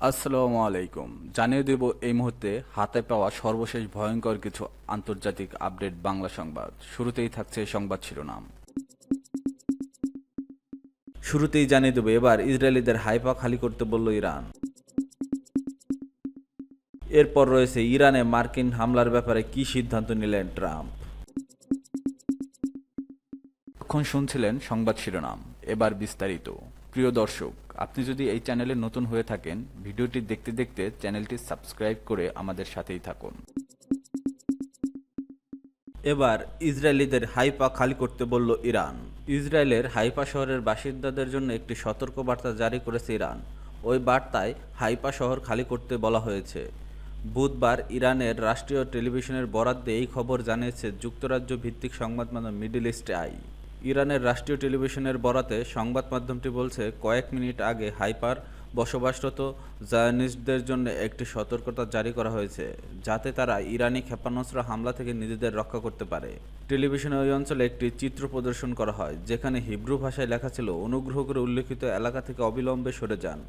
আসসালামু আলাইকুম। জানিয়ে দেব এই মুহূর্তে হাতে পাওয়া সর্বশেষ ভয়ঙ্কর কিছু আন্তর্জাতিক আপডেট বাংলা সংবাদ। শুরুতেই থাকছে সংবাদ শিরোনাম। শুরুতেই জানিয়ে দেব এবার ইসরায়েলিদের হাইফা খালি করতে বলল ইরান। এরপর রয়েছে ইরানে মার্কিন হামলার ব্যাপারে কি সিদ্ধান্ত নিলেন ট্রাম্প। এখন শুনছিলেন সংবাদ শিরোনাম, এবার বিস্তারিত। প্রিয় দর্শক, আপনি যদি এই চ্যানেলে নতুন হয়ে থাকেন, ভিডিওটি দেখতে দেখতে চ্যানেলটি সাবস্ক্রাইব করে আমাদের সাথেই থাকুন। এবার ইসরায়েলিদের হাইফা খালি করতে বলল ইরান। ইসরায়েলের হাইফা শহরের বাসিন্দাদের জন্য একটি সতর্কবার্তা জারি করেছে ইরান। ওই বার্তায় হাইফা শহর খালি করতে বলা হয়েছে। বুধবার ইরানের রাষ্ট্রীয় টেলিভিশনের বরাত দিয়ে এই খবর জানিয়েছে যুক্তরাজ্য ভিত্তিক সংবাদ মাধ্যম মিডল ইস্ট আই। ইরানের রাষ্ট্রীয় টেলিভিশনের বরাতে সংবাদ মাধ্যমটি বলছে, কয়েক মিনিট আগে হাইফার বসবাসরত জায়নিস্টদের জন্য একটি সতর্কতা জারি করা হয়েছে, যাতে তারা ইরানি ক্ষেপণাস্ত্র হামলা থেকে নিজেদের রক্ষা করতে পারে। টেলিভিশনে ওই অঞ্চলে একটি চিত্র প্রদর্শন করা হয়, যেখানে হিব্রু ভাষায় লেখা ছিল, অনুগ্রহ করে উল্লেখিত এলাকা থেকে অবিলম্বে সরে যান।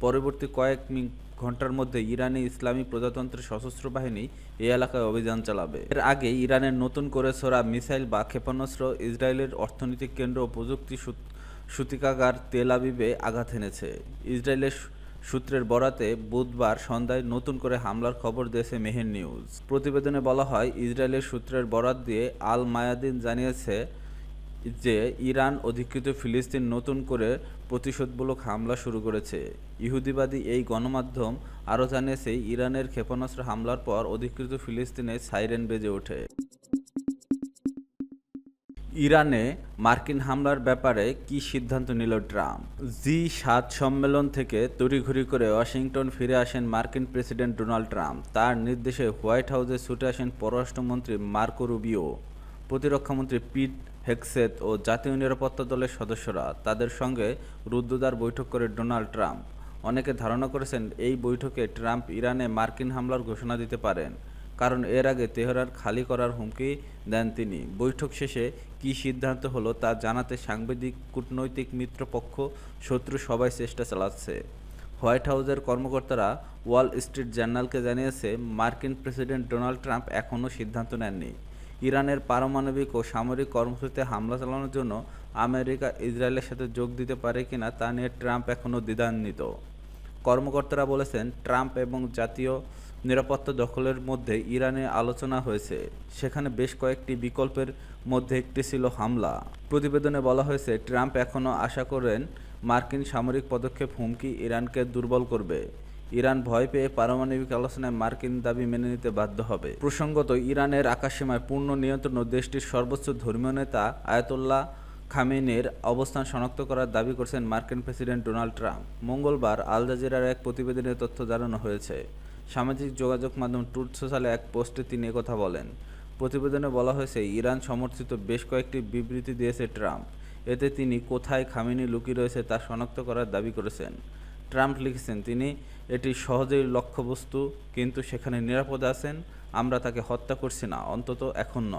পরবর্তী কয়েক ঘন্টার মধ্যে ইরানি ইসলামী প্রজাতন্ত্রের সশস্ত্র বাহিনী এই এলাকায় অভিযান চালাবে। এর আগে ইরানের নতুন করে ছোড়া মিসাইল বা ক্ষেপণাস্ত্র ইসরায়েলের অর্থনৈতিক কেন্দ্র ও প্রযুক্তি সূতিকাগার তেল আবিবে আঘাত এনেছে। ইসরায়েলের সূত্রের বরাতে বুধবার সন্ধ্যায় নতুন করে হামলার খবর দিয়েছে মেহের নিউজ। প্রতিবেদনে বলা হয়, ইসরায়েলের সূত্রের বরাত দিয়ে আল মায়াদিন জানিয়েছে যে ইরান অধিকৃত ফিলিস্তিন নতুন করে প্রতিশোধমূলক হামলা শুরু করেছে। ইহুদিবাদী এই গণমাধ্যম আরও জানিয়েছে, ইরানের ক্ষেপণাস্ত্র হামলার পর অধিকৃত ফিলিস্তিনে সাইরেন বেজে ওঠে। ইরানে মার্কিন হামলার ব্যাপারে কি সিদ্ধান্ত নিল ট্রাম্প। জি7 সম্মেলন থেকে তড়িঘড়ি করে ওয়াশিংটন ফিরে আসেন মার্কিন প্রেসিডেন্ট ডোনাল্ড ট্রাম্প। তার নির্দেশে হোয়াইট হাউসে ছুটে আসেন পররাষ্ট্রমন্ত্রী মার্কো রুবিও, প্রতিরক্ষামন্ত্রী পিট হেগসেথ ও জাতীয় নিরাপত্তা দলের সদস্যরা। তাদের সঙ্গে রুদ্ধদ্বার বৈঠক করে ডোনাল্ড ট্রাম্প। অনেকে ধারণা করেছেন, এই বৈঠকে ট্রাম্প ইরানে মার্কিন হামলার ঘোষণা দিতে পারেন, কারণ এর আগে তেহরান খালি করার হুমকি দেন তিনি। বৈঠক শেষে কী সিদ্ধান্ত হলো তা জানাতে সাংবাদিক, কূটনৈতিক মিত্রপক্ষ, শত্রু সবাই চেষ্টা চালাচ্ছে। হোয়াইট হাউসের কর্মকর্তারা ওয়াল স্ট্রিট জার্নালকে জানিয়েছে, মার্কিন প্রেসিডেন্ট ডোনাল্ড ট্রাম্প এখনও সিদ্ধান্ত নেননি ইরানের পারমাণবিক ও সামরিক কর্মসূচিতে হামলা চালানোর জন্য আমেরিকা ইসরায়েলের সাথে যোগ দিতে পারে কিনা তা নিয়ে ট্রাম্প এখনও দ্বিধান্বিত। কর্মকর্তারা বলেছেন, ট্রাম্প এবং জাতীয় নিরাপত্তা দখলের মধ্যে ইরানে আলোচনা হয়েছে। সেখানে বেশ কয়েকটি বিকল্পের মধ্যে একটি ছিল হামলা। প্রতিবেদনে বলা হয়েছে, ট্রাম্প এখনও আশা করেন মার্কিন সামরিক পদক্ষেপ হুমকি ইরানকে দুর্বল করবে। ইরান ভয় পেয়ে পারমাণবিক আলোচনায় মার্কিন দাবি মেনে নিতে বাধ্য হবে। প্রসঙ্গত, ইরানের আকাশসীমায় পূর্ণ নিয়ন্ত্রণ ও দেশটির সর্বোচ্চ ধর্মীয় নেতা আয়াতুল্লাহ খামেনির অবস্থান শনাক্ত করার দাবি করেছেন মার্কিন প্রেসিডেন্ট ডোনাল্ড ট্রাম্প। মঙ্গলবার আল জাজিরার এক প্রতিবেদনে তথ্য জানানো হয়েছে। সামাজিক যোগাযোগ মাধ্যম ট্রুথ সোশ্যালে এক পোস্টে তিনি একথা বলেন। প্রতিবেদনে বলা হয়েছে, ইরান সমর্থিত বেশ কয়েকটি বিবৃতি দিয়েছে ট্রাম্প। এতে তিনি কোথায় খামেনি লুকিয়ে রয়েছে তা শনাক্ত করার দাবি করেছেন। ট্রাম্প লিখেছেন, তিনি এটি সহজেই লক্ষ্যবস্তু, কিন্তু সেখানে নিরাপদে আছেন। আমরা তাকে হত্যা করছি না, অন্তত এখন নয়।